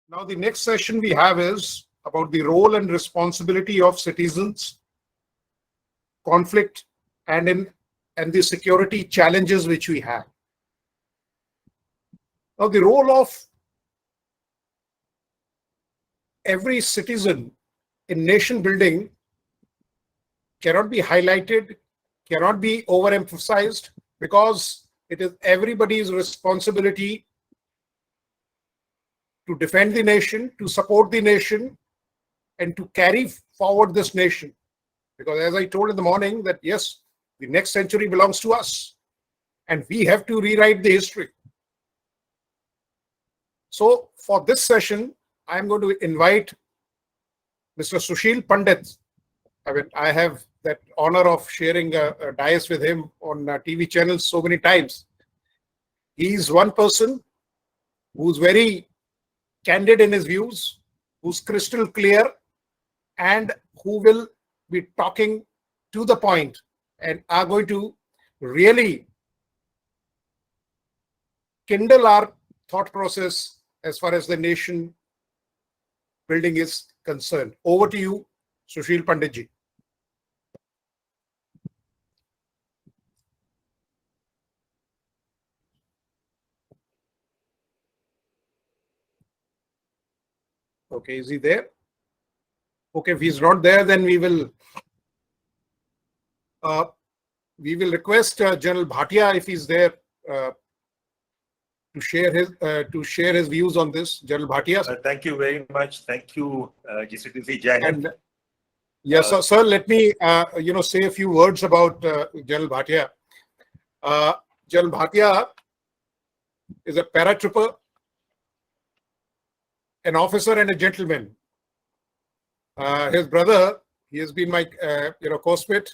Now, the next session we have is about the role and responsibility of citizens, conflict, and the security challenges which we have. Now, the role of every citizen in nation building cannot be highlighted, cannot be overemphasized, because it is everybody's responsibility to defend the nation, to support the nation, and to carry forward this nation. Because as I told in the morning, that yes, the next century belongs to us, and we have to rewrite the history. So for this session, I am going to invite Mr. Sushil Pandit. I have that honor of sharing a dais with him on TV channels so many times. He is one person who's very candid in his views, who's crystal clear, and who will be talking to the point and are going to really kindle our thought process as far as the nation building is concerned. Over to you, Sushil Panditji. Okay, is he there? Okay, if he's not there, then we will request General Bhatia, if he's there, to share his views on this. General Bhatia. Thank you very much. Thank you, GCTC Vijay. And yes, sir. Let me say a few words about General Bhatia. General Bhatia is a paratrooper, an officer, and a gentleman. His brother, he has been my coursemate,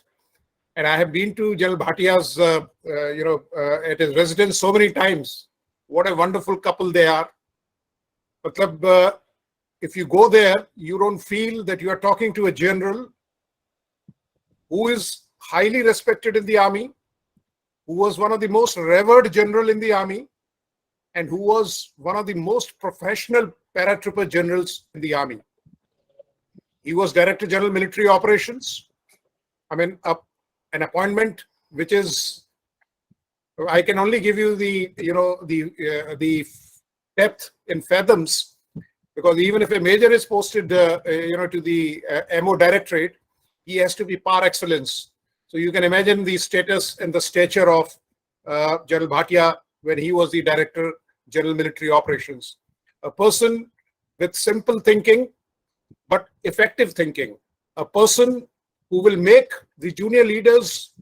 and I have been to General Bhatia's at his residence so many times. What a wonderful couple they are. But if you go there, you don't feel that you are talking to a general who is highly respected in the army, who was one of the most revered general in the army, and who was one of the most professional paratrooper generals in the army. He was Director General Military Operations. I mean, an appointment which is, I can only give you the depth in fathoms, because even if a major is posted to the MO Directorate, he has to be par excellence. So you can imagine the status and the stature of General Bhatia when he was the Director General Military Operations. A person with simple thinking but effective thinking. A person who will make the junior leaders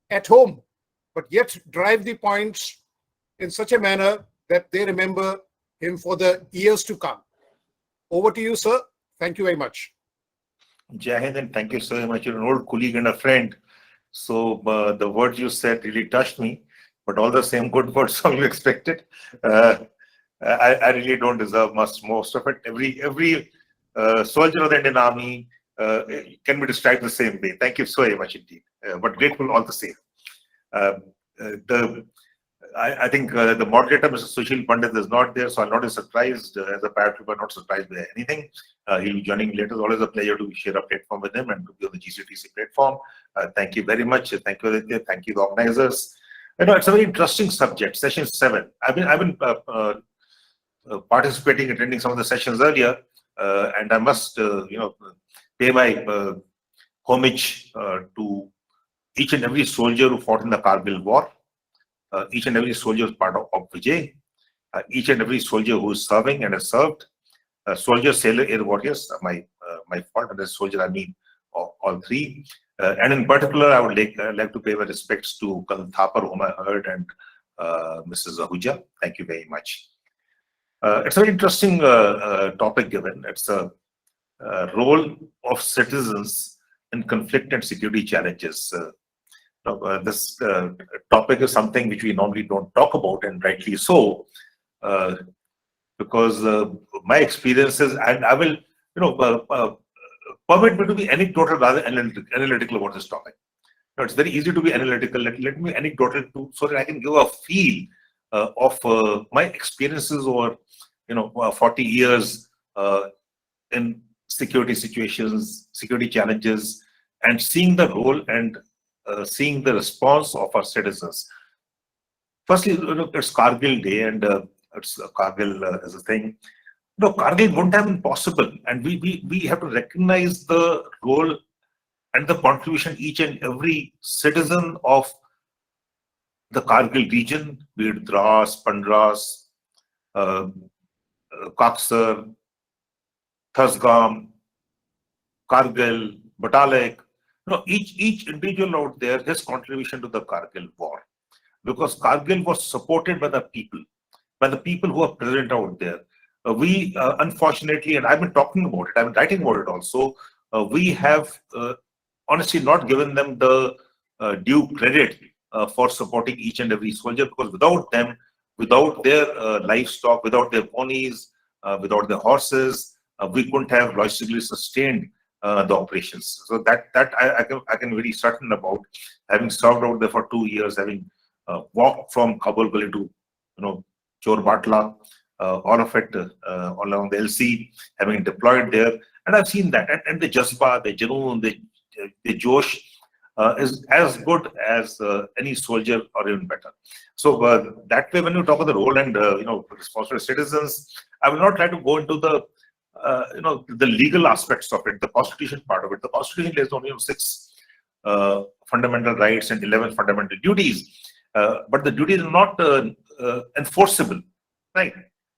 at home, but yet drive the points in such a manner that they remember him for the years to come. Over to you, sir. Thank you very much. Jai Hind, and thank you so much. You're an old colleague and a friend. So the words you said really touched me, but all the same good words from you expected. I really don't deserve most of it. Every soldier of the Indian Army can be described the same way. Thank you so very much indeed, but grateful all the same. I think the moderator, Mr. Sushil Pandit, is not there, so I'm not surprised as a paratrooper, not surprised by anything. He'll be joining later. It's always a pleasure to share a platform with him and to be on the GCTC platform. Thank you very much. Thank you, Aditya. Thank you, the organizers. It's a very interesting subject. Session 7. I've been participating, attending some of the sessions earlier, and I must, pay my homage to each and every soldier who fought in the Kargil war. Each and every soldier is part of Vijay. Each and every soldier who is serving and has served. Soldier, sailor, air warriors, my fault, and as soldier I mean all three. And in particular, I would like to pay my respects to Colonel Thapar, whom I heard, and Mrs. Ahuja. Thank you very much. It's a very interesting topic given. It's a role of citizens in conflict and security challenges. This topic is something which we normally don't talk about, and rightly so, because my experiences, and I will, permit me to be anecdotal rather than analytical about this topic. It's very easy to be analytical. Let me be anecdotal too, so that I can give a feel of my experiences over 40 years in security situations, security challenges, and seeing the role and seeing the response of our citizens. Firstly, it's Kargil Day, and it's Kargil as a thing. Kargil wouldn't have been possible, and we have to recognize the role and the contribution each and every citizen of the Kargil region, be it Dras, Pandras, Kaksar, Thasgam, Kargil, Batalek, each individual out there, his contribution to the Kargil war. Because Kargil was supported by the people who are present out there. We, unfortunately, and I've been talking about it, I've been writing about it also, we have honestly not given them the due credit for supporting each and every soldier, because without them, without their livestock, without their ponies, without their horses, we couldn't have logistically sustained the operations. So that I can very certain about, having served out there for 2 years, having walked from Kabul to Chor Batla, all of it along the LC, having deployed there, and I've seen that, and the Jazba, the Janoon, the Josh is as good as any soldier, or even better. So that way, when you talk of the role and responsible citizens, I will not try to go into the the legal aspects of it, the constitution part of it. The constitution lays only 6 fundamental rights and 11 fundamental duties, but the duties are not enforceable, right?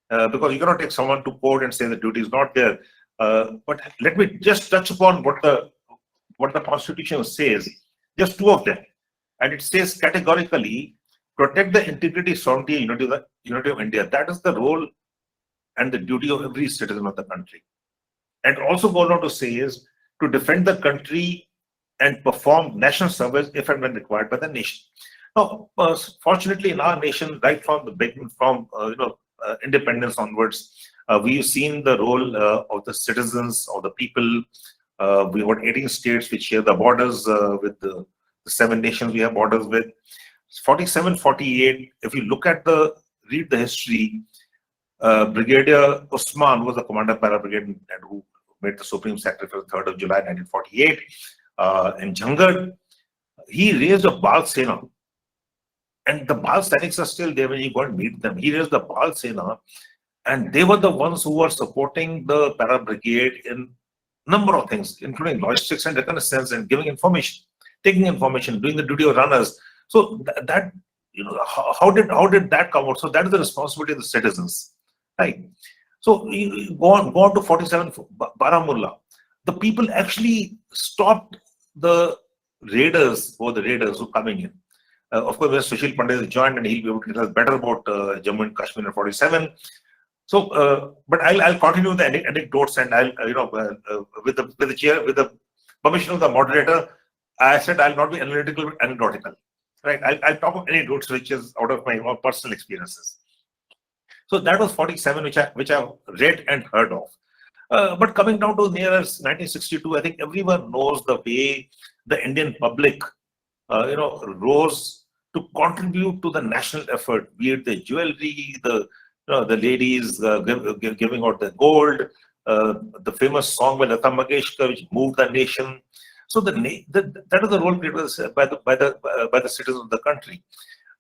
Because you cannot take someone to court and say the duty is not there. But let me just touch upon what the constitution says. Just 2 of them, and it says categorically, protect the integrity, sovereignty, and unity of India. That is the role and the duty of every citizen of the country. And also goes on to say is to defend the country and perform national service if and when required by the nation. Now, fortunately, in our nation, right from the beginning, from independence onwards, we've seen the role of the citizens, of the people. We have 18 states which share the borders with the 7 nations we have borders with. 47, 48, if you look at read the history, Brigadier Usman was the commander of Para Brigade and who made the supreme sacrifice on 3rd of July 1948 in Jhangar. He raised a Bal Sena, and the Bal Sainiks are still there when you go and meet them. He raised the Bal Sena, and they were the ones who were supporting the Para Brigade in number of things, including logistics and reconnaissance and giving information, taking information, doing the duty of runners. So that how did that come out? So that is the responsibility of the citizens, right? So you go on to 47 Baramulla. The people actually stopped the raiders who coming in. Of course, when Sushil Pandit has joined, and he'll be able to tell us better about Jammu and Kashmir in 47. So, but I'll continue the anecdotes, and I'll with the permission of the moderator, I said I'll not be analytical but anecdotal, right? I'll talk of anecdotes which is out of my own personal experiences. So that was 47, which I've read and heard of. But coming down to near 1962, I think everyone knows the way the Indian public, rose to contribute to the national effort, be it the jewelry, the ladies giving out the gold, the famous song by Lata Mangeshkar, which moved the nation. So that is the role played by the citizens of the country.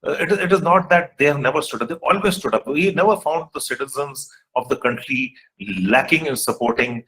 It is not that they have never stood up; they've always stood up. We never found the citizens of the country lacking in supporting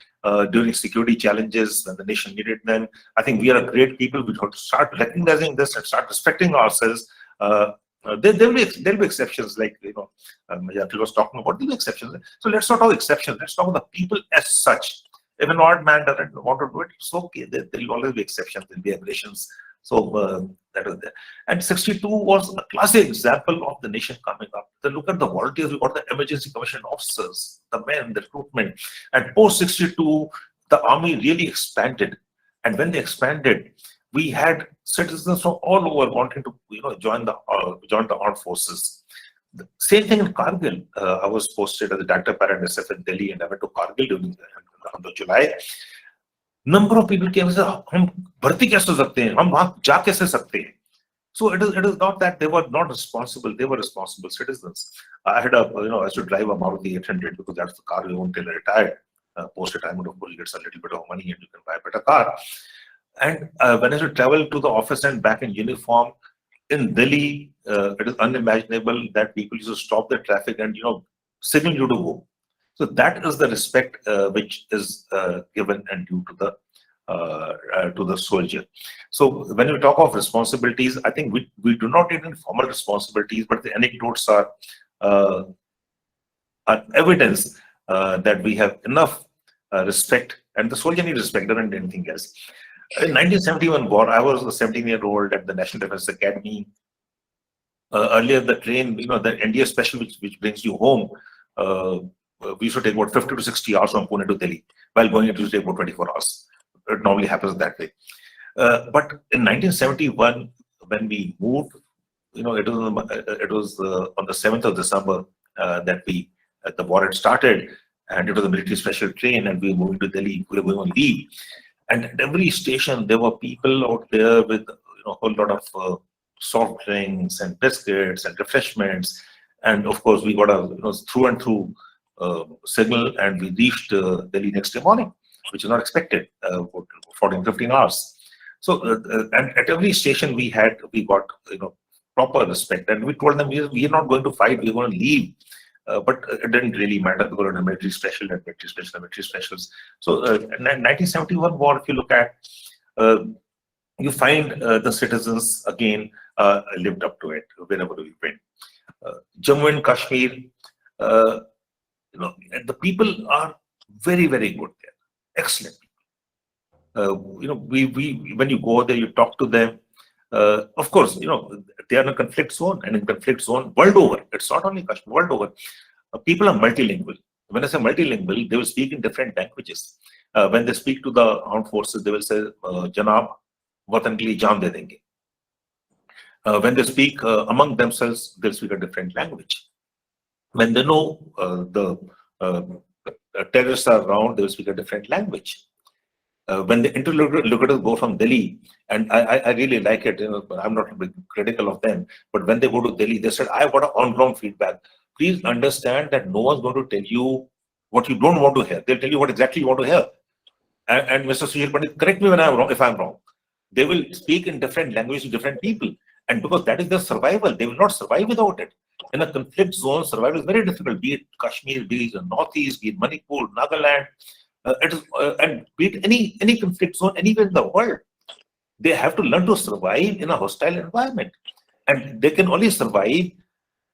during security challenges when the nation needed them. I think we are a great people. We have to start recognizing this and start respecting ourselves. There will be exceptions, like Yakil was talking about. There will be exceptions. So let's not talk exceptions. Let's talk about the people as such. If an odd man doesn't want to do it, it's okay. There will always be exceptions. There will be aberrations. So that was there. And 62 was a classic example of the nation coming up. Then look at the volunteers. We got the emergency commission officers, the men, the recruitment. And post 62, the army really expanded. And when they expanded, we had citizens from all over wanting to join the armed forces. The same thing in Kargil. I was posted as a director parent SF in Delhi, and I went to Kargil during the month of July. Number of people came and said, "हम भर्ती कैसे हो सकते हैं? हम वहाँ जा कैसे सकते हैं?" So it is not that they were not responsible; they were responsible citizens. I had I should drive a Maruti 800 because that's the car you own till I retired. Post retirement, of course, you get a little bit of money and you can buy a better car. And when I should travel to the office and back in uniform in Delhi, it is unimaginable that people used to stop the traffic and signal you to go. So that is the respect which is given and due to the soldier. So when we talk of responsibilities, I think we do not need any formal responsibilities, but the anecdotes uh, are evidence that we have enough respect, and the soldier needs respect than anything else. In 1971 war, I was a 17-year-old at the National Defense Academy. Earlier, the train, the NDA special, which brings you home, we used to take about 50 to 60 hours from Pune to Delhi. While going, it used to take about 24 hours. It normally happens that way. But in 1971, when we moved, it was on the 7th of December that the war had started, and it was a military special train, and we were moving to Delhi. We were going on leave, and at every station there were people out there with a whole lot of soft drinks and biscuits and refreshments, and of course we got a through and through signal, and we reached Delhi next day morning, which is not expected for 14, 15 hours. So and at every station we got proper respect, and we told them we are not going to fight, we're going to leave. But it didn't really matter because of the military special and military specials. So in 1971 war, if you look at, you find the citizens again lived up to it wherever we went. Jammu and Kashmir, the people are very, very good there, excellent. When you go there, you talk to them. Of course, they are in a conflict zone, and in conflict zone world over. It's not only Kashmir, world over. People are multilingual. When I say multilingual, they will speak in different languages. When they speak to the armed forces, they will say, "Janab, watan ke liye jaan de denge." When they speak among themselves, they'll speak a different language. When they know the terrorists are around, they will speak a different language. When the interlocutors go from Delhi, and I really like it, I'm not critical of them, but when they go to Delhi, they said, "I got an on-ground feedback. Please understand that no one's going to tell you what you don't want to hear. They'll tell you what exactly you want to hear." And Mr. Sushil Pandit, correct me when I'm wrong, if I'm wrong. They will speak in different languages to different people, and because that is their survival, they will not survive without it. In a conflict zone, survival is very difficult. Be it Kashmir, be it the Northeast, be it Manipur, Nagaland. And be it any conflict zone anywhere in the world, they have to learn to survive in a hostile environment, and they can only survive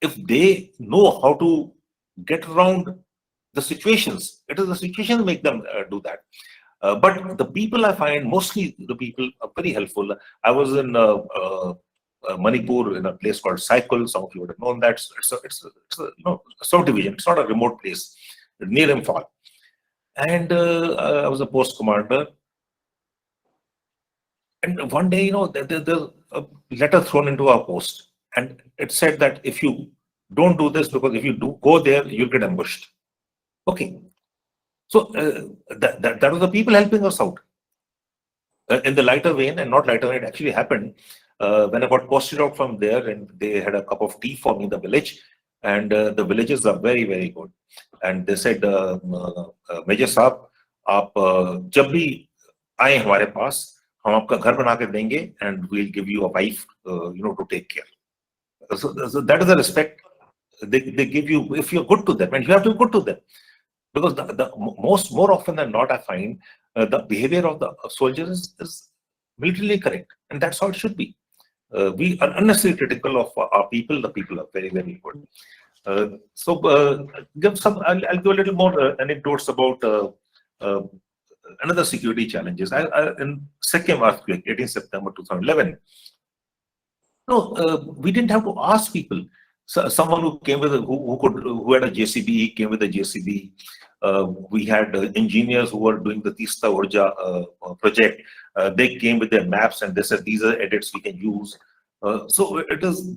if they know how to get around the situations. It is the situations make them do that. But the people, I find mostly the people are very helpful. I was in Manipur in a place called Cycle. Some of you would have known that. It's a subdivision. It's not a remote place near Imphal. And I was a post commander. And one day, there's a letter thrown into our post, and it said that if you don't do this, because if you do go there, you'll get ambushed. Okay. So that was the people helping us out. In the lighter vein, and not lighter vein, it actually happened when I got posted out from there, and they had a cup of tea for me in the village. And the villages are very, very good. And they said, Major Saab, आप जब भी आए हमारे पास, हम आपका घर बना के देंगे, and we'll give you a wife, to take care. So that is the respect they give you if you're good to them, and you have to be good to them. Because more often than not, I find the behavior of the soldiers is militarily correct, and that's how it should be. We are unnecessarily critical of our people. The people are very, very good. I'll give a little more anecdotes about another security challenges. In Sikkim earthquake, 18 September 2011. No, we didn't have to ask people. So someone who came with who had a JCB came with a JCB. We had engineers who were doing the Tista Urja project. They came with their maps and they said these are edits we can use. So it is,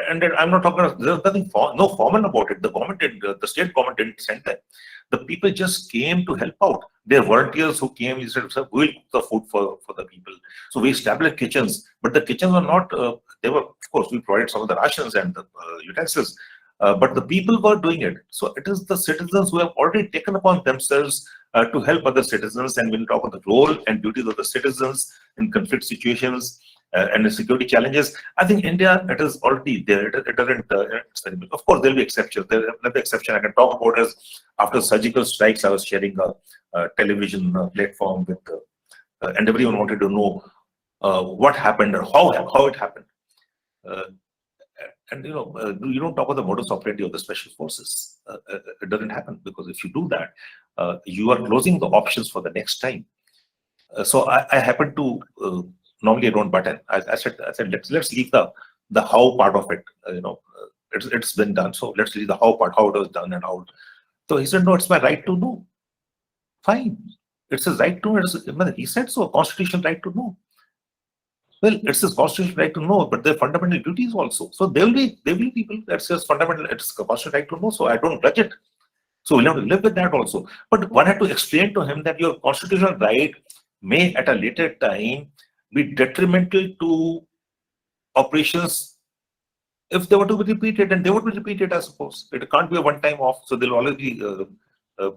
and I'm not talking. There's nothing no formal about it. The government, the state government didn't send them. The people just came to help out. There were volunteers who came. He said, "Sir, we'll cook the food for the people." So we established kitchens, but the kitchens were not. They were, of course, we provided some of the rations and the utensils, but the people were doing it. So it is the citizens who have already taken upon themselves to help other citizens. And when we talk about the role and duties of the citizens in conflict situations and the security challenges, I think India, it is already there. It doesn't. Of course, there will be exceptions. Another exception I can talk about is after surgical strikes. I was sharing a television platform with, and everyone wanted to know what happened or how it happened. And you don't talk about the modus operandi of the special forces. It doesn't happen, because if you do that, you are closing the options for the next time. So I happen to normally I don't, but I said let's leave the how part of it. It's been done. So let's leave the how part, how it was done and how. So he said, no, it's my right to know. Fine, it's his right to know. He said so. Constitutional right to know. Well, it's his constitutional right to know, but their fundamental duties also. So there will be people that says fundamental, it's a constitutional right to know. So I don't grudge it. So we'll have to live with that also. But one had to explain to him that your constitutional right may at a later time be detrimental to operations if they were to be repeated, and they would be repeated, I suppose. It can't be a one-time off. So there will always be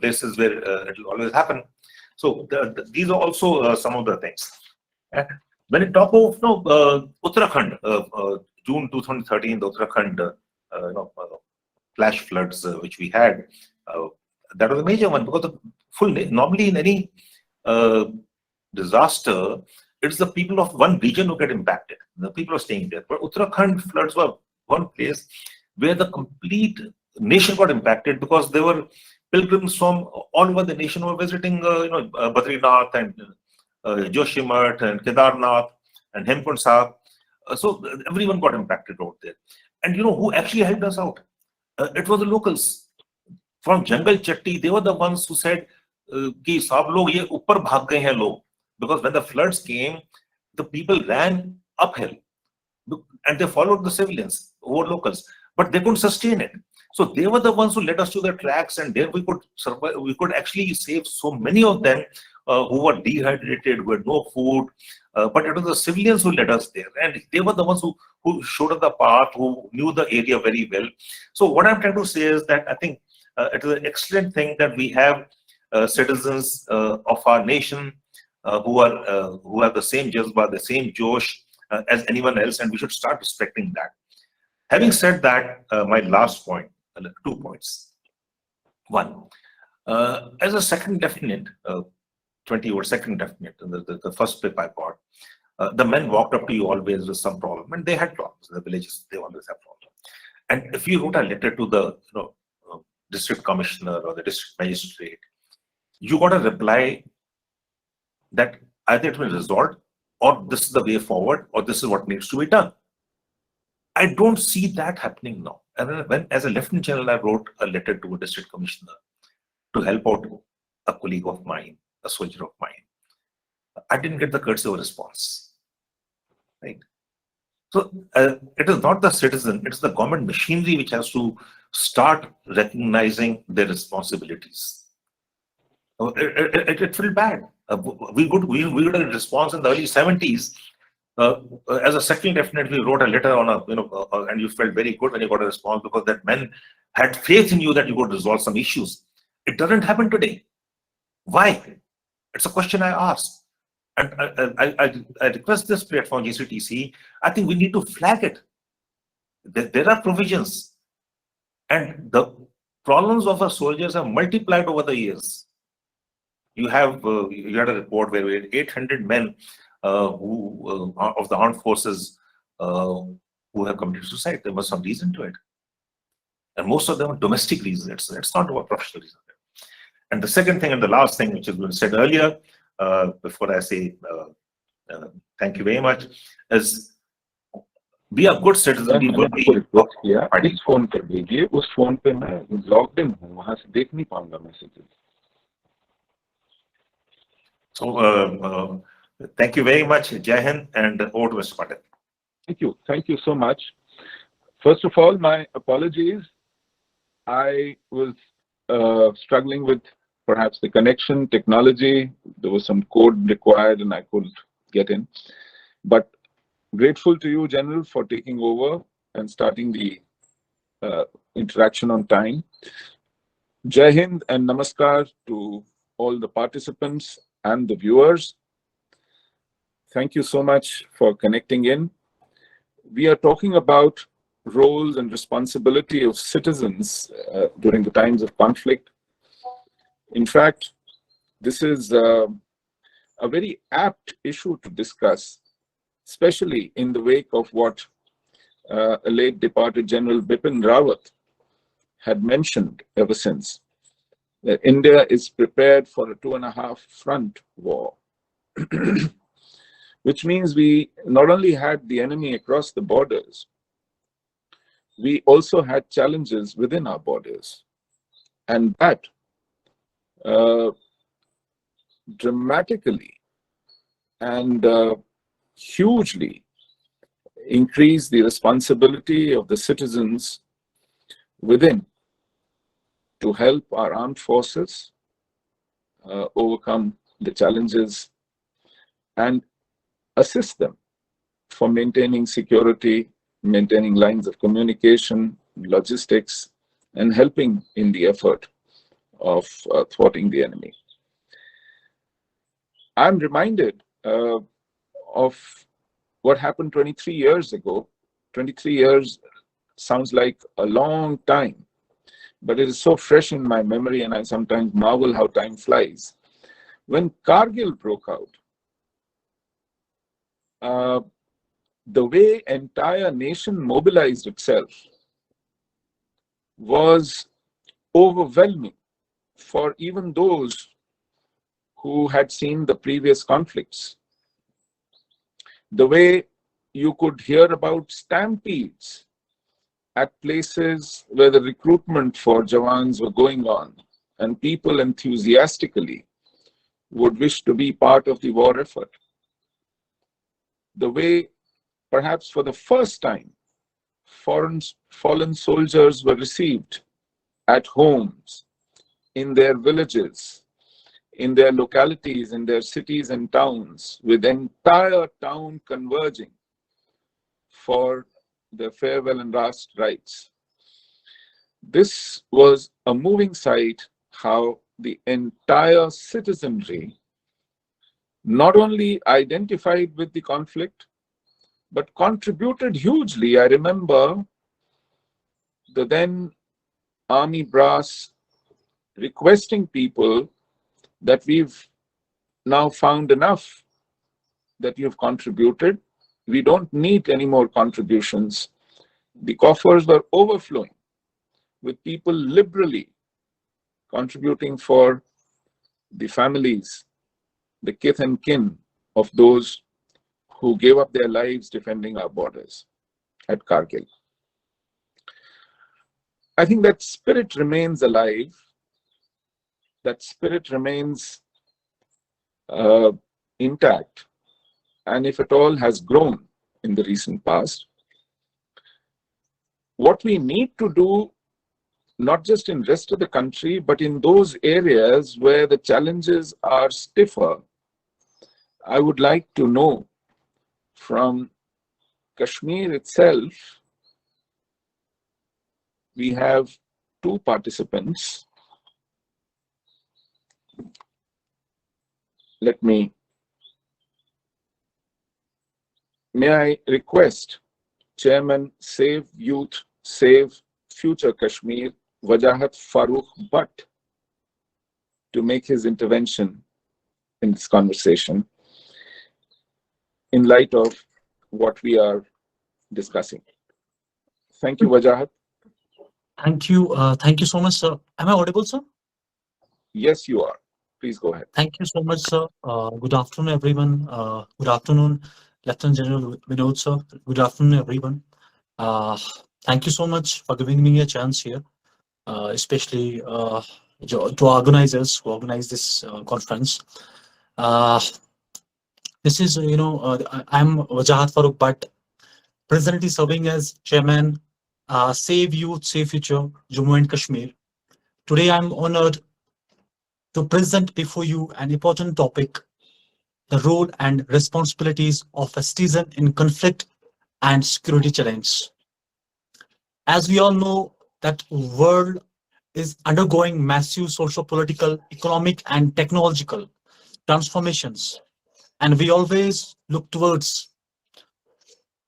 places where it will always happen. So these are also some of the things. And when you talk of Uttarakhand, June 2013, the Uttarakhand flash floods which we had, that was a major one, because normally in any disaster, it's the people of one region who get impacted. The people are staying there. But Uttarakhand floods were one place where the complete nation got impacted, because there were pilgrims from all over the nation who were visiting, Badrinath and Joshimath and Kedarnath and Hemkund Sahib. So everyone got impacted out there. And who actually helped us out? It was the locals from Jungle Chatti. They were the ones who said, "Ki sab log ye upar bhag gaye hain log," because when the floods came, the people ran uphill and they followed the civilians who were locals, but they couldn't sustain it. So they were the ones who led us to the tracks, and there we could survive. We could actually save so many of them who were dehydrated, who had no food. But it was the civilians who led us there, and they were the ones who showed us the path, who knew the area very well. So what I'm trying to say is that I think it is an excellent thing that we have citizens of our nation who have the same jazba, the same josh as anyone else, and we should start respecting that. Having said that, my last point, 2 points. One, as a second lieutenant, 20-year-old second lieutenant, the first pip I got, the men walked up to you always with some problem, and they had problems. In the villages, they always have problems. And if you wrote a letter to the district commissioner or the district magistrate, you got a reply that either it will be resolved, or this is the way forward, or this is what needs to be done. I don't see that happening now. And when, as a lieutenant general, I wrote a letter to a district commissioner to help out a colleague of mine, a soldier of mine, I didn't get the courtesy of response. Right? So it is not the citizen, it's the government machinery which has to start recognizing their responsibilities. It felt bad. We got a response in the early 70s. As a second lieutenant, we wrote a letter on and you felt very good when you got a response, because that men had faith in you that you could resolve some issues. It doesn't happen today. Why? It's a question I ask. And I request this platform, GCTC, I think we need to flag it. There are provisions. And the problems of our soldiers have multiplied over the years. You had a report where we had 800 men who of the armed forces who have committed suicide. There was some reason to it, and most of them are domestic reasons. It's not about professional reasons. And the second thing and the last thing, which has been said earlier, before I say thank you very much, is be a good citizen. किया इस phone कर दीजिए, उस phone पे मैं logged in हूँ, वहां से देख नहीं पाऊंगा messages. So thank you very much, Jai Hind, and over to Mr. Patel. Thank you so much. First of all, my apologies. I was struggling with perhaps the connection, technology. There was some code required and I couldn't get in. But grateful to you, General, for taking over and starting the interaction on time. Jai Hind and Namaskar to all the participants and the viewers. Thank you so much for connecting in. We are talking about roles and responsibility of citizens during the times of conflict. In fact, this is a very apt issue to discuss, especially in the wake of what a late departed General Bipin Rawat had mentioned ever since, that India is prepared for a 2.5 front war, which means we not only had the enemy across the borders, we also had challenges within our borders. And that dramatically and hugely increased the responsibility of the citizens within to help our armed forces overcome the challenges and assist them for maintaining security, maintaining lines of communication, logistics, and helping in the effort of thwarting the enemy. I'm reminded of what happened 23 years ago. 23 years sounds like a long time, but it is so fresh in my memory, and I sometimes marvel how time flies. When Kargil broke out, the way entire nation mobilized itself was overwhelming for even those who had seen the previous conflicts. The way you could hear about stampedes at places where the recruitment for Jawans were going on, and people enthusiastically would wish to be part of the war effort. The way, perhaps for the first time, fallen soldiers were received at homes, in their villages, in their localities, in their cities and towns, with the entire town converging for their farewell and last rites. This was a moving sight, how the entire citizenry not only identified with the conflict, but contributed hugely. I remember the then army brass requesting people that we've now found enough that you've contributed. We don't need any more contributions. The coffers were overflowing with people liberally contributing for the families, the kith and kin of those who gave up their lives defending our borders at Kargil. I think that spirit remains alive. That spirit remains intact, and if at all has grown in the recent past. What we need to do, not just in rest of the country, but in those areas where the challenges are stiffer, I would like to know from Kashmir itself. We have two participants. May I request Chairman Save Youth, Save Future Kashmir, Wajahat Farooq Butt, to make his intervention in this conversation in light of what we are discussing. Thank you, Wajahat. Thank you so much, sir. Am I audible, sir? Yes, you are. Please go ahead. Thank you so much, sir. Good afternoon, everyone. Good afternoon, Lieutenant General Vinod, sir. Good afternoon, everyone. Thank you so much for giving me a chance here, especially to organizers who organize this conference. This is, I'm Wajahat Farooq Butt, presently serving as Chairman, Save Youth, Save Future, Jammu and Kashmir. Today, I'm honored to present before you an important topic, the role and responsibilities of a citizen in conflict and security challenge. As we all know, that world is undergoing massive social, political, economic, and technological transformations. And we always look towards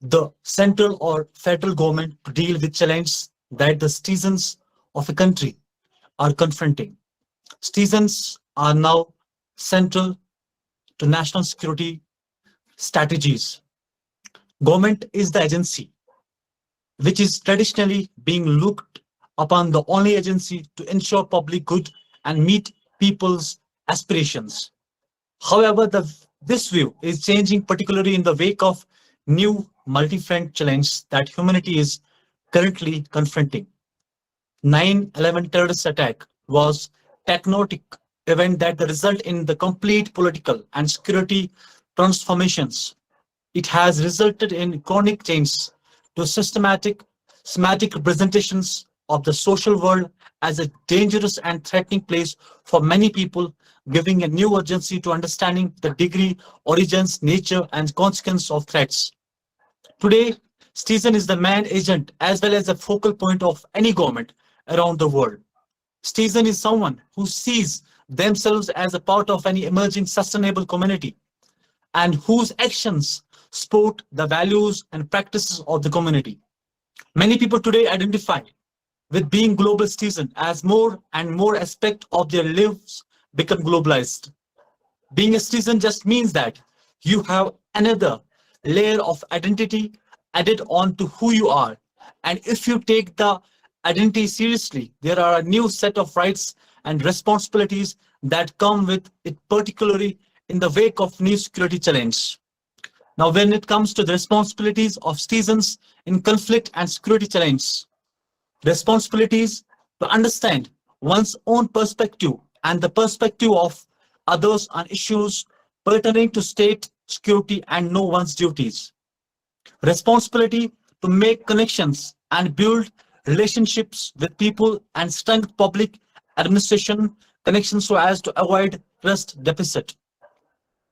the central or federal government to deal with challenges that the citizens of a country are confronting. Citizens are now central to national security strategies. Government is the agency which is traditionally being looked upon the only agency to ensure public good and meet people's aspirations. However, this view is changing, particularly in the wake of new multi-front challenge that humanity is currently confronting. 9/11 terrorist attack was tectonic event that the result in the complete political and security transformations. It has resulted in chronic change to systematic representations of the social world as a dangerous and threatening place for many people, giving a new urgency to understanding the degree, origins, nature, and consequence of threats. Today, citizen is the man agent as well as a focal point of any government around the world. Citizen is someone who sees themselves as a part of any emerging sustainable community and whose actions support the values and practices of the community. Many people today identify with being global citizen as more and more aspect of their lives become globalized. Being a citizen just means that you have another layer of identity added on to who you are. And if you take the identity seriously, there are a new set of rights and responsibilities that come with it, particularly in the wake of new security challenge. Now, when it comes to the responsibilities of citizens in conflict and security challenge, responsibilities to understand one's own perspective and the perspective of others on issues pertaining to state security and know one's duties. Responsibility to make connections and build relationships with people and strengthen public administration connections so as to avoid trust deficit.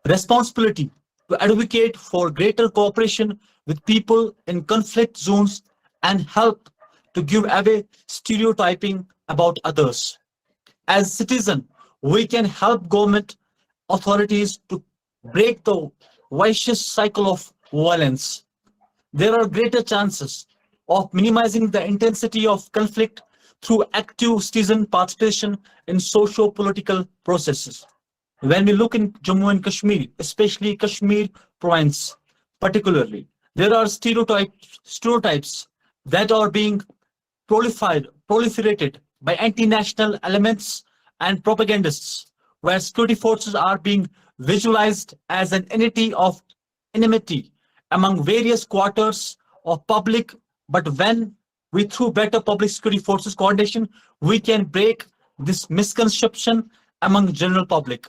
Responsibility to advocate for greater cooperation with people in conflict zones and help to give away stereotyping about others. As citizen, we can help government authorities to break the vicious cycle of violence. There are greater chances of minimizing the intensity of conflict through active citizen participation in socio-political processes. When we look in Jammu and Kashmir, especially Kashmir province particularly, there are stereotypes that are being proliferated by anti-national elements and propagandists, where security forces are being visualized as an entity of enmity among various quarters of public. But when we, through better public security forces coordination, we can break this misconception among general public.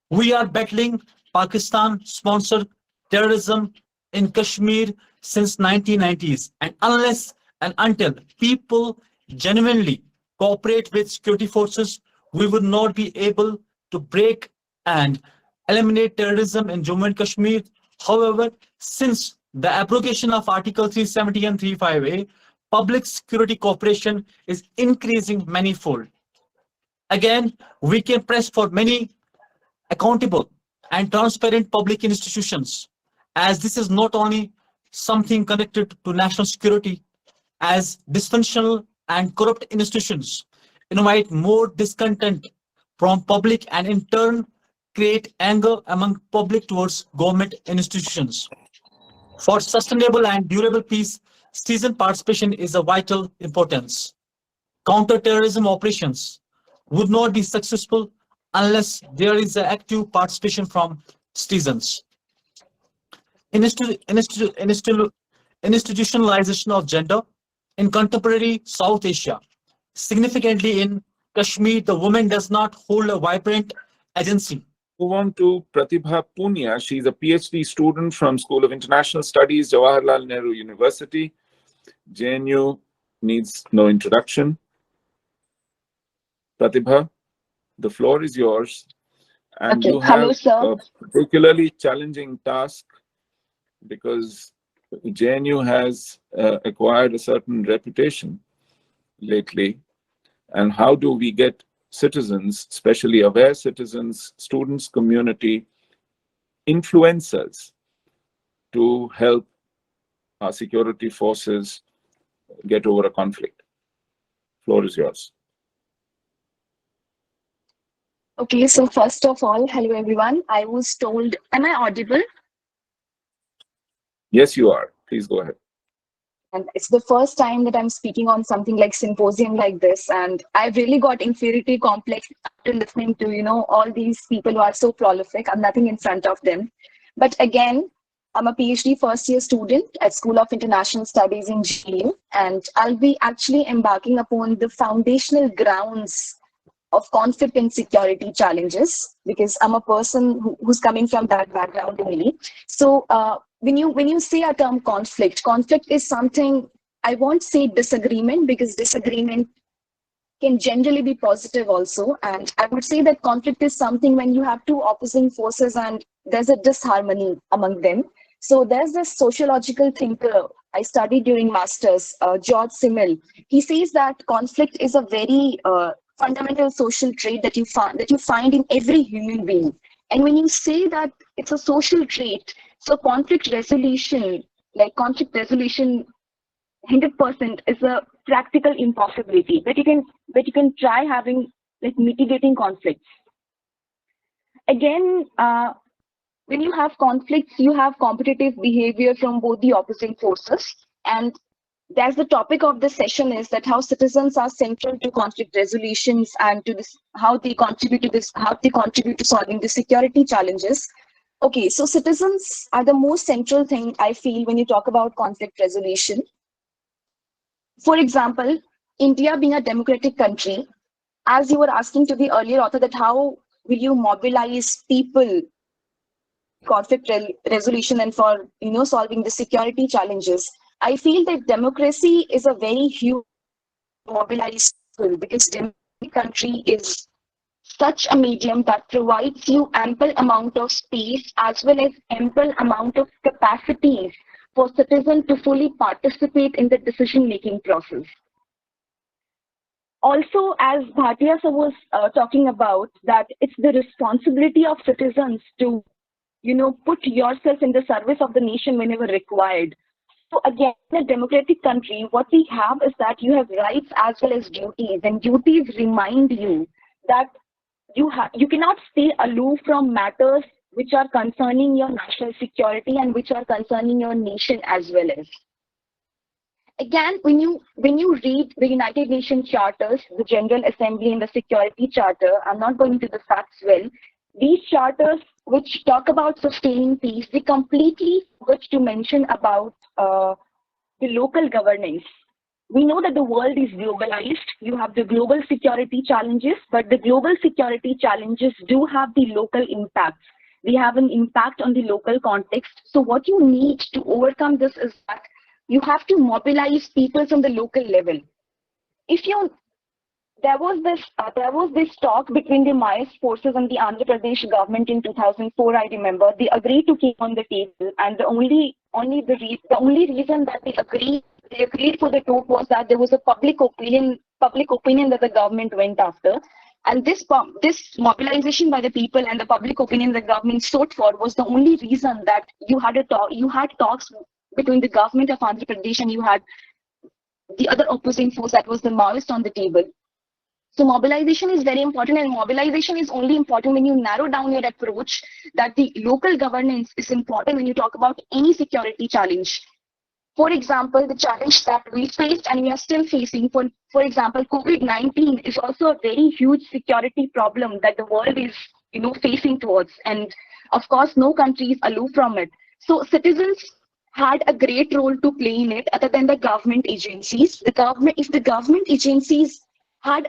We are battling Pakistan-sponsored terrorism in Kashmir since 1990s, and unless and until people genuinely cooperate with security forces, we would not be able to break and eliminate terrorism in Jammu and Kashmir. However, since the abrogation of Article 370 and 35A, public security cooperation is increasing manifold. Again, we can press for many accountable and transparent public institutions, as this is not only something connected to national security, as dysfunctional and corrupt institutions invite more discontent from public and in turn create anger among public towards government institutions. For sustainable and durable peace, citizen participation is of vital importance. Counter-terrorism operations would not be successful unless there is an active participation from citizens. Institutionalization of gender in contemporary South Asia. Significantly in Kashmir, the woman does not hold a vibrant agency. Move on to Pratibha Punia. She's a PhD student from School of International Studies, Jawaharlal Nehru University. JNU needs no introduction. Pratibha, the floor is yours, and Okay. you Hello, have sir. a particularly challenging task because JNU has acquired a certain reputation lately. And how do we get citizens, especially aware citizens, students, community, influencers, to help our security forces get over a conflict? Floor is yours. Okay, so first of all, hello everyone. I was told, am I audible? Yes, you are. Please go ahead. And it's the first time that I'm speaking on something like symposium like this, and I really got inferiority complex after listening to all these people who are so prolific. I'm nothing in front of them, but again, I'm a PhD first year student at School of International Studies in GU, and I'll be actually embarking upon the foundational grounds of conflict and security challenges, because I'm a person who's coming from that background only. So when you say a term conflict is something, I won't say disagreement, because disagreement can generally be positive also. And I would say that conflict is something when you have two opposing forces and there's a disharmony among them. So there's this sociological thinker I studied during masters, George Simmel. He says that conflict is a very fundamental social trait that you find in every human being. And when you say that it's a social trait, so conflict resolution 100% is a practical impossibility, but you can try having like mitigating conflicts. Again, when you have conflicts, you have competitive behavior from both the opposing forces, and that's the topic of the session, is that how citizens are central to conflict resolutions and to this, how they contribute to solving the security challenges. Okay, so citizens are the most central thing I feel when you talk about conflict resolution. For example, India being a democratic country, as you were asking to the earlier author, that how will you mobilize people conflict resolution and for solving the security challenges? I feel that democracy is a very huge mobilized tool, because democratic country is such a medium that provides you ample amount of space as well as ample amount of capacities for citizens to fully participate in the decision-making process. Also, as Bhatia sir was talking about, that it's the responsibility of citizens to, put yourself in the service of the nation whenever required. So again, in a democratic country, what we have is that you have rights as well as duties, and duties remind you that you cannot stay aloof from matters which are concerning your national security and which are concerning your nation as well as. Again, when you read the United Nations charters, the General Assembly and the Security Charter, I'm not going into the facts well, these charters which talk about sustaining peace, they completely forget to mention about the local governance. We know that the world is globalized. You have the global security challenges, but the global security challenges do have the local impacts. They have an impact on the local context. So what you need to overcome this is that you have to mobilize people from the local level. There was this talk between the Maoist forces and the Andhra Pradesh government in 2004. I remember they agreed to keep on the table, and the only reason that they agreed for the talk was that there was a public opinion that the government went after, and this mobilization by the people and the public opinion the government sought for was the only reason that you had talks between the government of Andhra Pradesh and you had the other opposing force, that was the Maoist, on the table. So mobilization is very important, and mobilization is only important when you narrow down your approach, that the local governance is important when you talk about any security challenge. For example, the challenge that we faced and we are still facing, for example, COVID-19 is also a very huge security problem that the world is facing towards, and of course no country is aloof from it. So citizens had a great role to play in it, other than the government agencies. If the government agencies are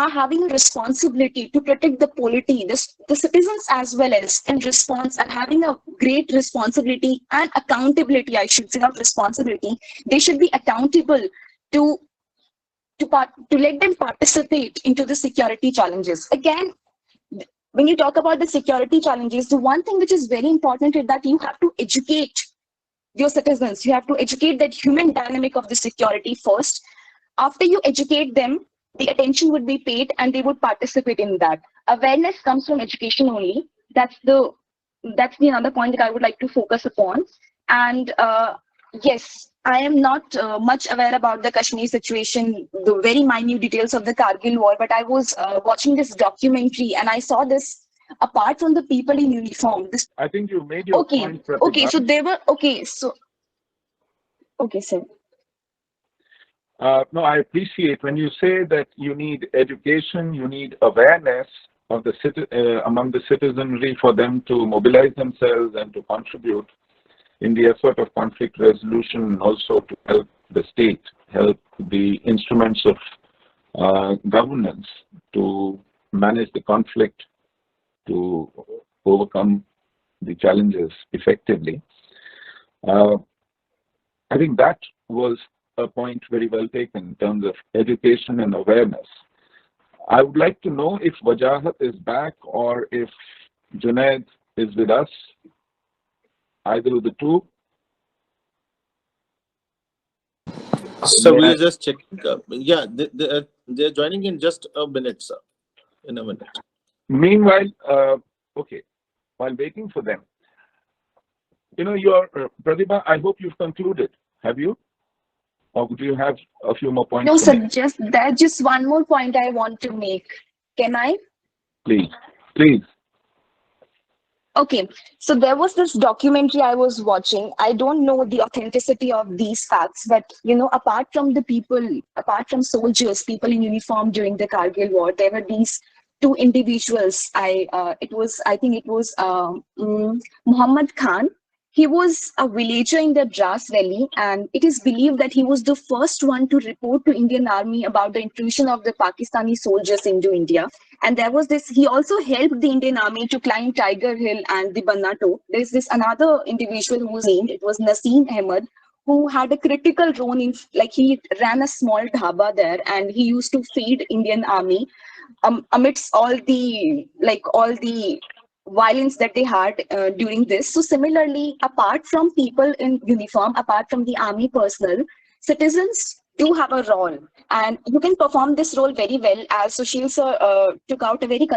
having a responsibility to protect the polity, the citizens as well as in response are having a great responsibility and accountability, I should say, not responsibility. They should be accountable to to let them participate into the security challenges. Again, when you talk about the security challenges, the one thing which is very important is that you have to educate your citizens. You have to educate that human dynamic of the security first. After you educate them, the attention would be paid and they would participate in that. Awareness comes from education only. That's the another point that I would like to focus upon. And yes, I am not much aware about the Kashmir situation, the very minute details of the Kargil war, but I was watching this documentary and I saw this. Apart from the people in uniform, this. I think you made your Okay, point, Pratibha. okay, so they were okay. So okay, sir. No, I appreciate when you say that you need education, you need awareness of the among the citizenry for them to mobilize themselves and to contribute in the effort of conflict resolution, and also to help the state, help the instruments of governance to manage the conflict, to overcome the challenges effectively. I think that was a point very well taken in terms of education and awareness. I would like to know if Wajahat is back or if Junaid is with us, either of the two. So we are just checking. Yeah, they're joining in just a minute, sir. In a minute. Meanwhile, okay, while waiting for them, your Pratibha, I hope you've concluded. Have you? Or do you have a few more points? No, sir, just one more point I want to make. Can I? Please, please. Okay, so there was this documentary I was watching. I don't know the authenticity of these facts, but apart from the people, apart from soldiers, people in uniform during the Kargil war, there were these two individuals. I think it was Muhammad Khan. He was a villager in the Dras Valley, and it is believed that he was the first one to report to Indian Army about the intrusion of the Pakistani soldiers into India. And there was this, he also helped the Indian Army to climb Tiger Hill and the Bannato. There's this another individual who was named, it was Naseem Ahmed, who had a critical role in, like he ran a small dhaba there and he used to feed Indian Army amidst all the violence that they had during this. So similarly, apart from people in uniform, apart from the army personnel, citizens do have a role, and you can perform this role very well. As Sushil sir took out a very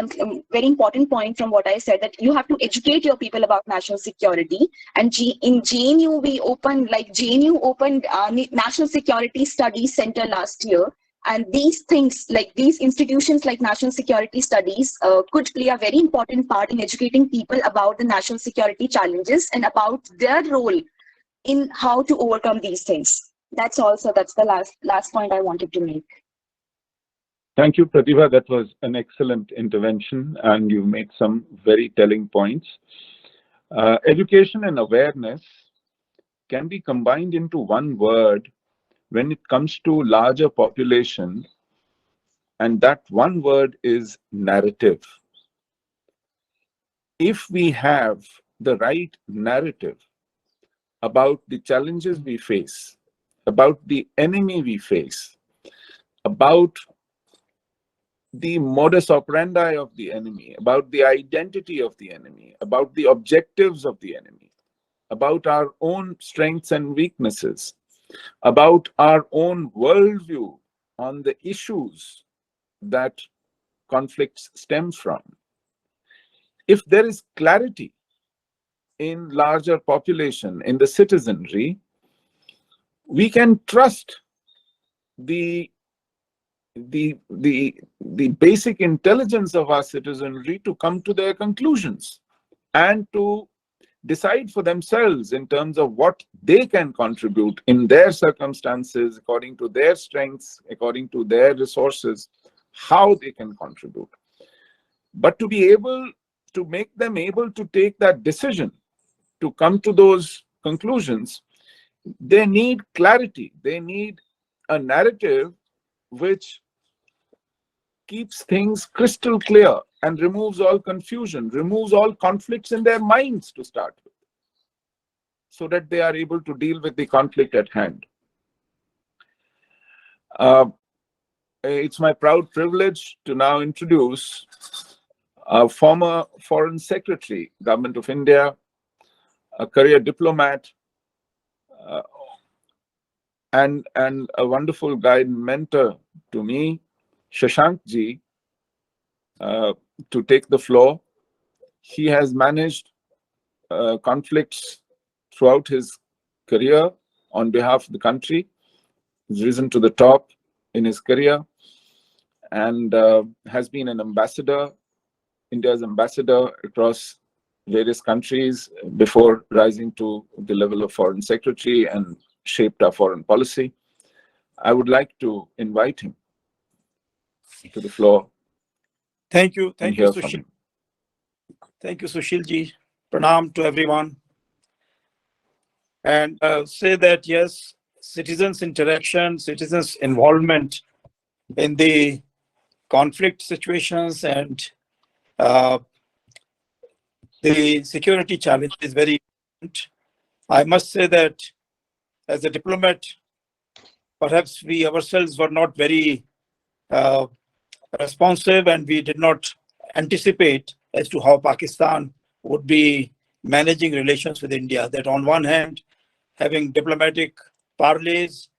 important point from what I said, that you have to educate your people about national security. And in JNU, JNU opened National Security Studies Center last year. And these things, like these institutions like National Security Studies, could play a very important part in educating people about the national security challenges and about their role in how to overcome these things. That's also, that's the last point I wanted to make. Thank you, Pratibha. That was an excellent intervention, and you made some very telling points. Education and awareness can be combined into one word when it comes to larger population, and that one word is narrative. If we have the right narrative about the challenges we face, about the enemy we face, about the modus operandi of the enemy, about the identity of the enemy, about the objectives of the enemy, about our own strengths and weaknesses, about our own worldview on the issues that conflicts stem from. If there is clarity in larger population, in the citizenry, we can trust the basic intelligence of our citizenry to come to their conclusions and to decide for themselves in terms of what they can contribute in their circumstances, according to their strengths, according to their resources, how they can contribute. But to be able to make them able to take that decision, to come to those conclusions, they need clarity. They need a narrative which keeps things crystal clear and removes all confusion, removes all conflicts in their minds to start with, so that they are able to deal with the conflict at hand. it's my proud privilege to now introduce our former Foreign Secretary, Government of India, a career diplomat, and a wonderful guide and mentor to me, Shashank Ji, to take the floor. He has managed conflicts throughout his career on behalf of the country. He's risen to the top in his career and has been an ambassador, India's ambassador across various countries before rising to the level of Foreign Secretary and shaped our foreign policy. I would like to invite him to the floor. Thank you. And Thank you, hear from Sushil. him. Thank you, Sushil ji. Pranam to everyone. And say that, yes, citizens' interaction, citizens' involvement in the conflict situations and the security challenge is very important. I must say that as a diplomat, perhaps we ourselves were not very responsive and we did not anticipate as to how Pakistan would be managing relations with India. That on one hand, having diplomatic parleys,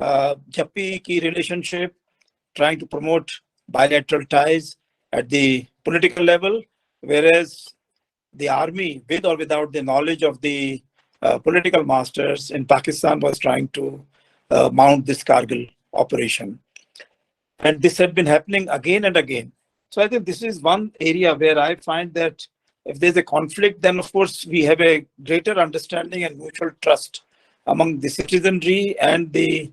Jappi ki relationship, trying to promote bilateral ties at the political level, whereas the army, with or without the knowledge of the political masters in Pakistan, was trying to mount this Kargil operation. And this had been happening again and again. So I think this is one area where I find that if there's a conflict, then of course we have a greater understanding and mutual trust among the citizenry and the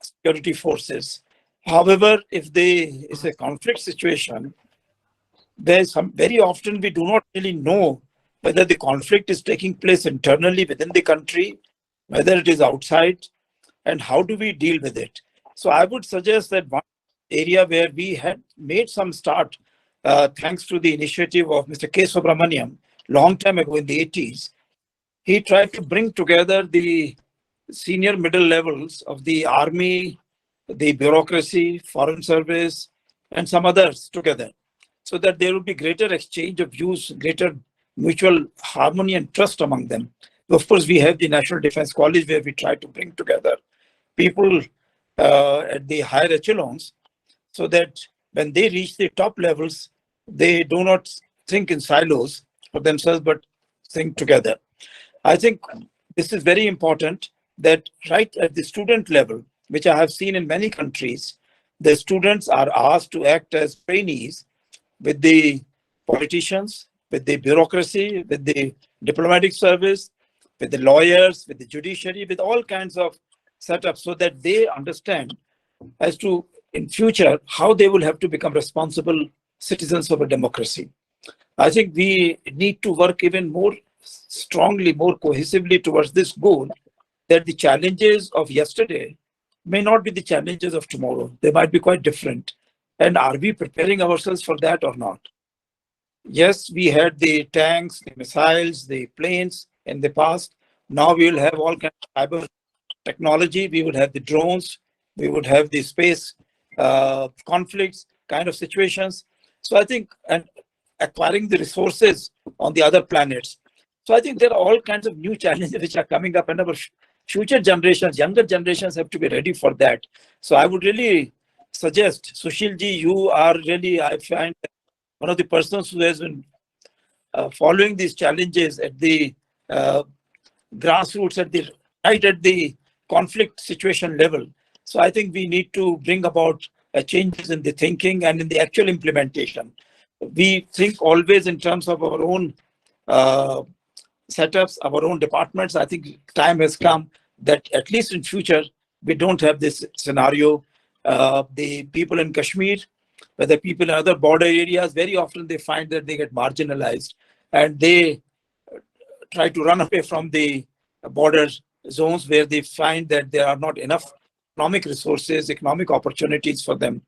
security forces. However, if there is a conflict situation, there's very often we do not really know whether the conflict is taking place internally within the country, whether it is outside, and how do we deal with it. So I would suggest that one area where we had made some start, thanks to the initiative of Mr. K. Subramaniam, long time ago in the 80s, he tried to bring together the senior middle levels of the army, the bureaucracy, foreign service, and some others together, so that there would be greater exchange of views, greater mutual harmony and trust among them. Of course, we have the National Defense College where we try to bring together people at the higher echelons so that when they reach the top levels, they do not think in silos for themselves, but think together. I think this is very important that right at the student level, which I have seen in many countries, the students are asked to act as trainees with the politicians, with the bureaucracy, with the diplomatic service, with the lawyers, with the judiciary, with all kinds of setups, so that they understand as to in future how they will have to become responsible citizens of a democracy. I think we need to work even more strongly, more cohesively towards this goal, that the challenges of yesterday may not be the challenges of tomorrow. They might be quite different. And are we preparing ourselves for that or not? Yes, we had the tanks, the missiles, the planes in the past. Now we will have all kinds of cyber technology. We would have the drones. We would have the space conflicts kind of situations. So I think, and acquiring the resources on the other planets. So I think there are all kinds of new challenges which are coming up, and our future generations, younger generations have to be ready for that. So I would really suggest, Sushil ji, you are really, I find, one of the persons who has been following these challenges at the grassroots, right at the conflict situation level. So I think we need to bring about changes in the thinking and in the actual implementation. We think always in terms of our own setups, our own departments. I think time has come that at least in future, we don't have this scenario. The people in Kashmir, whether people in other border areas, very often they find that they get marginalized and they try to run away from the border zones where they find that there are not enough economic resources, economic opportunities for them.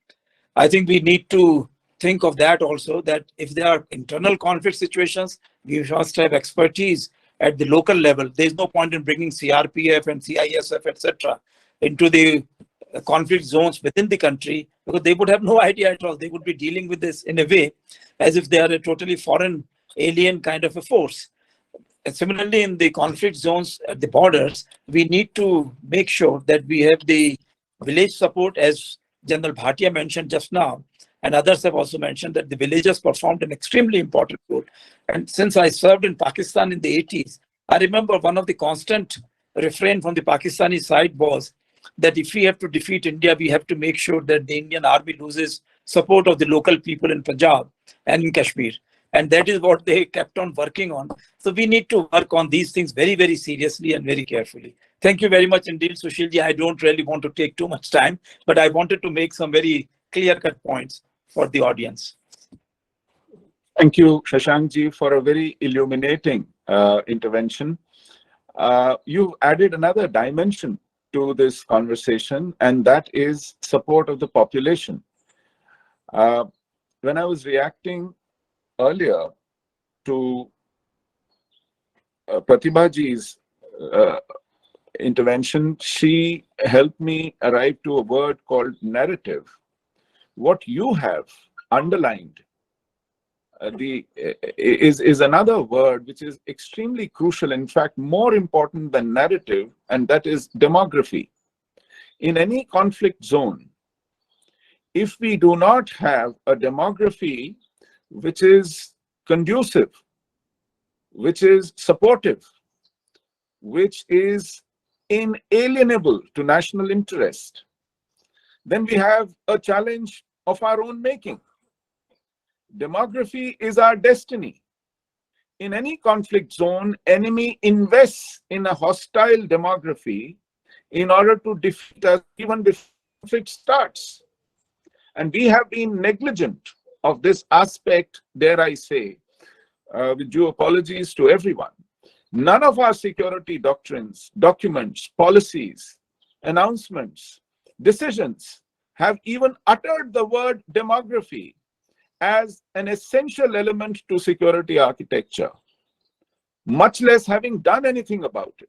I think we need to think of that also, that if there are internal conflict situations, we must have expertise at the local level. There's no point in bringing CRPF and CISF, etc., into the conflict zones within the country, because they would have no idea at all. They would be dealing with this in a way as if they are a totally foreign, alien kind of a force. And similarly, in the conflict zones at the borders, we need to make sure that we have the village support, as General Bhatia mentioned just now, and others have also mentioned that the villages performed an extremely important role. And since I served in Pakistan in the 80s, I remember one of the constant refrain from the Pakistani side was that if we have to defeat India, we have to make sure that the Indian army loses support of the local people in Punjab and in Kashmir. And that is what they kept on working on. So we need to work on these things very, very seriously and very carefully. Thank you very much indeed, Sushilji. I don't really want to take too much time, but I wanted to make some very clear-cut points for the audience. Thank you, Shashankji, for a very illuminating intervention. You've added another dimension to this conversation, and that is support of the population. When I was reacting earlier to Pratibhaji's intervention, she helped me arrive to a word called narrative. What you have underlined is another word which is extremely crucial, in fact, more important than narrative, and that is demography. In any conflict zone, if we do not have a demography which is conducive, which is supportive, which is inalienable to national interest, then we have a challenge of our own making. Demography is our destiny. In any conflict zone, enemy invests in a hostile demography in order to defeat us even before conflict starts. And we have been negligent of this aspect, dare I say, with due apologies to everyone. None of our security doctrines, documents, policies, announcements, decisions have even uttered the word demography as an essential element to security architecture, much less having done anything about it.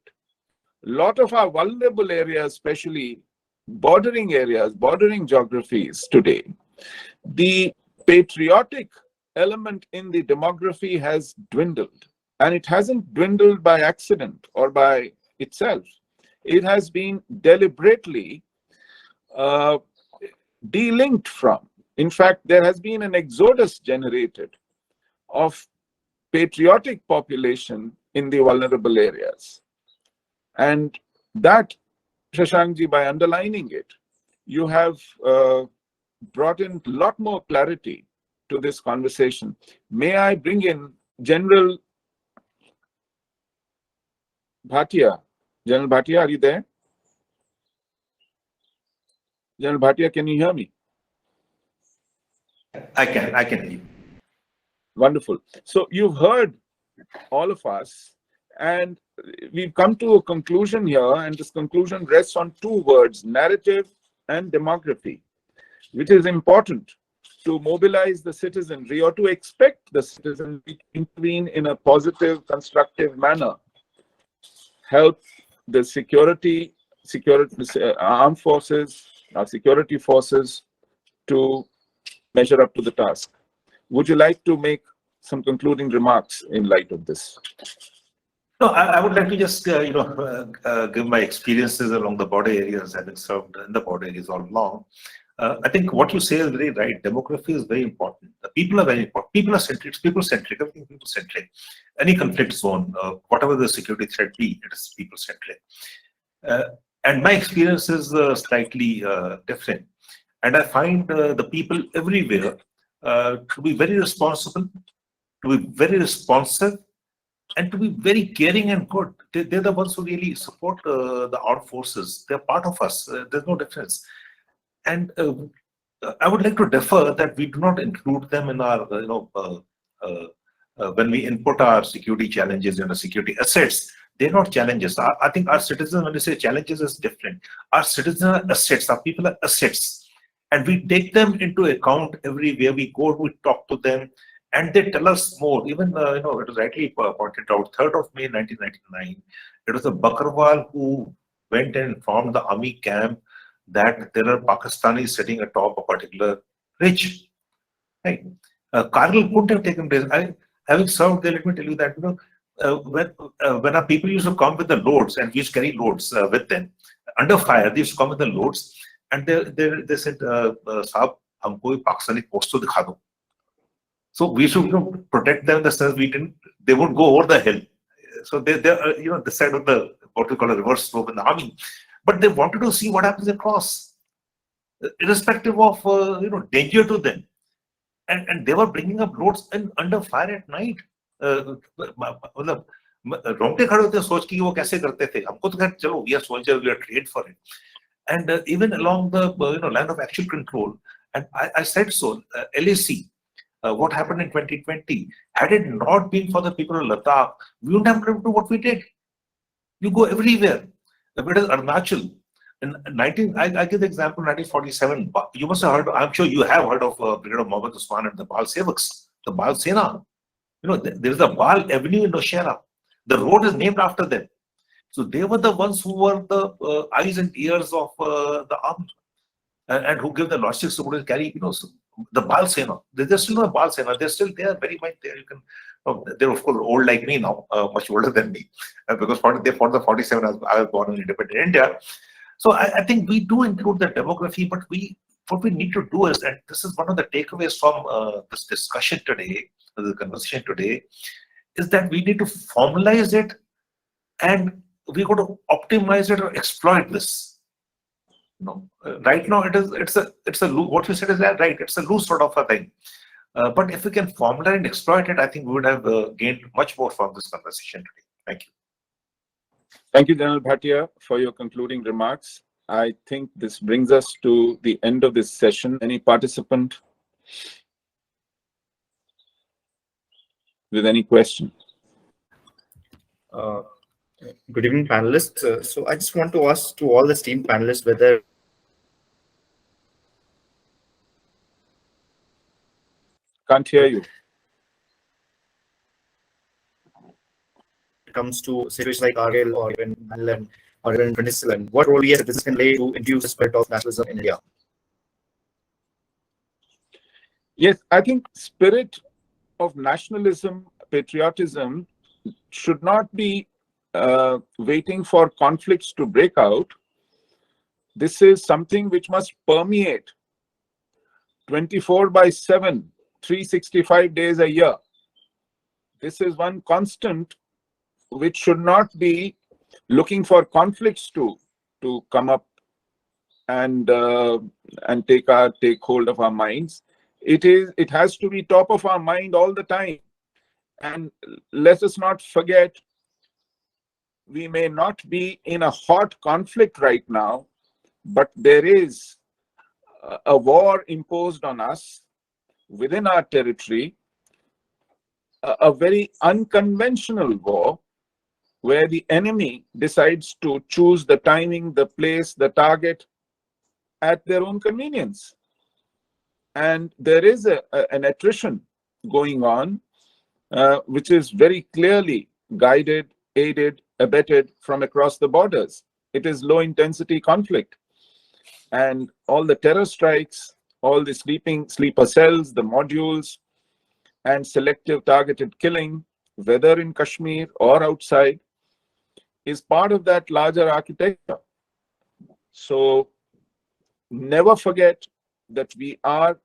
A lot of our vulnerable areas, especially bordering areas, bordering geographies today, the patriotic element in the demography has dwindled. And it hasn't dwindled by accident or by itself. It has been deliberately delinked from. In fact, there has been an exodus generated of patriotic population in the vulnerable areas. And that, Shashankji, by underlining it, you have brought in a lot more clarity to this conversation. May I bring in General Bhatia? General Bhatia, are you there? General Bhatia, can you hear me? I can hear you. Wonderful. So you've heard all of us, and we've come to a conclusion here, and this conclusion rests on two words, narrative and demography, which is important to mobilize the citizenry or to expect the citizenry to intervene in a positive, constructive manner, help the armed forces, our security forces to measure up to the task. Would you like to make some concluding remarks in light of this? No, I would like to just give my experiences along the border areas, having served in the border areas all along. I think what you say is very right. Demography is very important. The people are very important. People are centric. It's people-centric. Everything people-centric. Any conflict zone, whatever the security threat be, it is people-centric. And my experience is slightly different. And I find the people everywhere to be very responsible, to be very responsive, and to be very caring and good. They're the ones who really support the armed forces. They're part of us. There's no difference. And I would like to defer that we do not include them in our, when we input our security challenges and our security assets. They're not challenges. I think our citizens, when they say challenges, is different. Our citizens are assets. Our people are assets. And we take them into account everywhere we go. We talk to them, and they tell us more. Even, it was rightly pointed out, 3rd of May 1999, it was a Bakarwal who went and formed the army camp that there are Pakistanis sitting atop a particular ridge. Right? Kargil couldn't have taken place. Having served there, let me tell you that when our people used to come with the loads, and we used to carry loads with them under fire, they used to come with the loads, and they said, "Saab, humko ye Pakistani post to dikha do." So we should protect them in the sense they would go over the hill. So they're the side of the what we call a reverse slope in the army, but they wanted to see what happens across, irrespective of danger to them, and they were bringing up loads and under fire at night. मतलब रोंगटे खड़े होते सोच की वो कैसे करते थे. हमको तो खैर चलो, we are soldiers, we are trained for it, and even along the line of actual control. And I said so, LAC. What happened in 2020? Had it not been for the people of Ladakh, we wouldn't have been able to do what we did. You go everywhere. It is Arunachal. I give the example 1947. You must have heard, I'm sure you have heard of Brigadier Mohammed Usman and the Bal Sevaks, the Bal Sena. There is a Bal Avenue in Nowshera. The road is named after them. So they were the ones who were the eyes and ears of the army, and who give the logistics to carry, the Bal Sena. They're still not Bal Sena. They're still there, very much there. You can. They're of course old like me now, much older than me, because they fought the 47 as I was born in independent India. So I think we do include the demography, but what we need to do is, and this is one of the takeaways from this discussion today, the conversation today, is that we need to formalize it, and we got to optimize it or exploit this. Right now it's a what you said is that right. It's a loose sort of a thing, but if we can formulate and exploit it, I think we would have gained much more from this conversation today. Thank you. Thank you, General Bhatia, for your concluding remarks. I think this brings us to the end of this session. Any participant with any question? Good evening, panelists. So I just want to ask to all the esteemed panelists whether Can't hear you. it comes to situations like Kargil or even Manlan or even Penicillin, what role we as citizens can play to induce the spirit of nationalism in India? Yes, I think spirit of nationalism, patriotism should not be waiting for conflicts to break out. This is something which must permeate 24/7, 365 days a year. This is one constant which should not be looking for conflicts to come up and take hold of our minds. It has to be top of our mind all the time. And let us not forget, we may not be in a hot conflict right now, but there is a war imposed on us within our territory, a very unconventional war, where the enemy decides to choose the timing, the place, the target at their own convenience. And there is an attrition going on, which is very clearly guided, aided, abetted from across the borders. It is low-intensity conflict. And all the terror strikes, all the sleeper cells, the modules, and selective targeted killing, whether in Kashmir or outside, is part of that larger architecture. So never forget that we are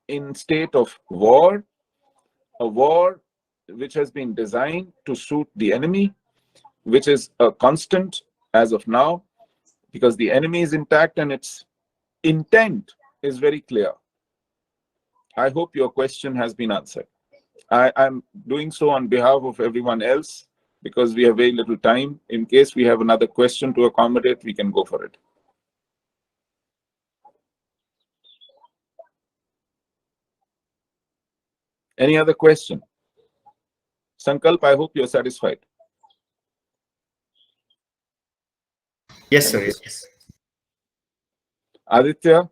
in state of war, a war which has been designed to suit the enemy, which is a constant as of now, because the enemy is intact and its intent is very clear. I hope your question has been answered. I'm doing so on behalf of everyone else, because we have very little time. In case we have another question to accommodate, we can go for it. Any other question? Sankalp, I hope you're satisfied. Yes, sir. Yes. Aditya,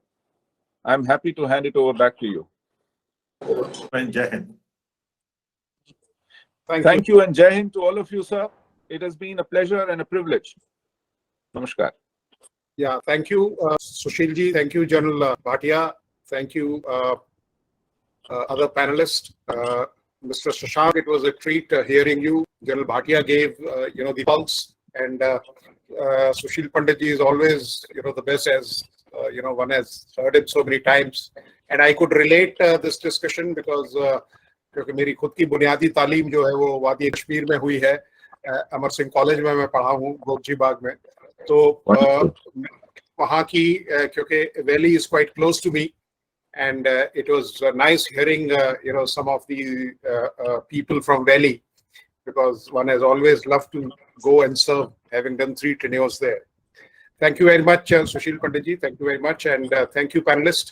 I'm happy to hand it over back to you. And Jai Hind. Thank you, and Jai Hind to all of you, sir. It has been a pleasure and a privilege. Namaskar. Yeah, thank you, Sushil ji. Thank you, General Bhatia. Thank you, other panelists. Mr. Shashank, it was a treat hearing you. General Bhatia gave, the pulse, and Sushil Pandit ji is always, the best, as one has heard him so many times. And I could relate this discussion because क्योंकि मेरी खुद की बुनियादी तालीम जो है वो वादी कश्मीर में हुई है, अमर सिंह कॉलेज में मैं पढ़ा हूँ गोगजी बाग में, तो वहाँ की क्योंकि valley is quite close to me, and it was nice hearing some of the people from Valley, because one has always loved to go and serve, having done 3 tenures there. Thank you very much, Sushil Pandit ji. Thank you very much, and thank you, panelists.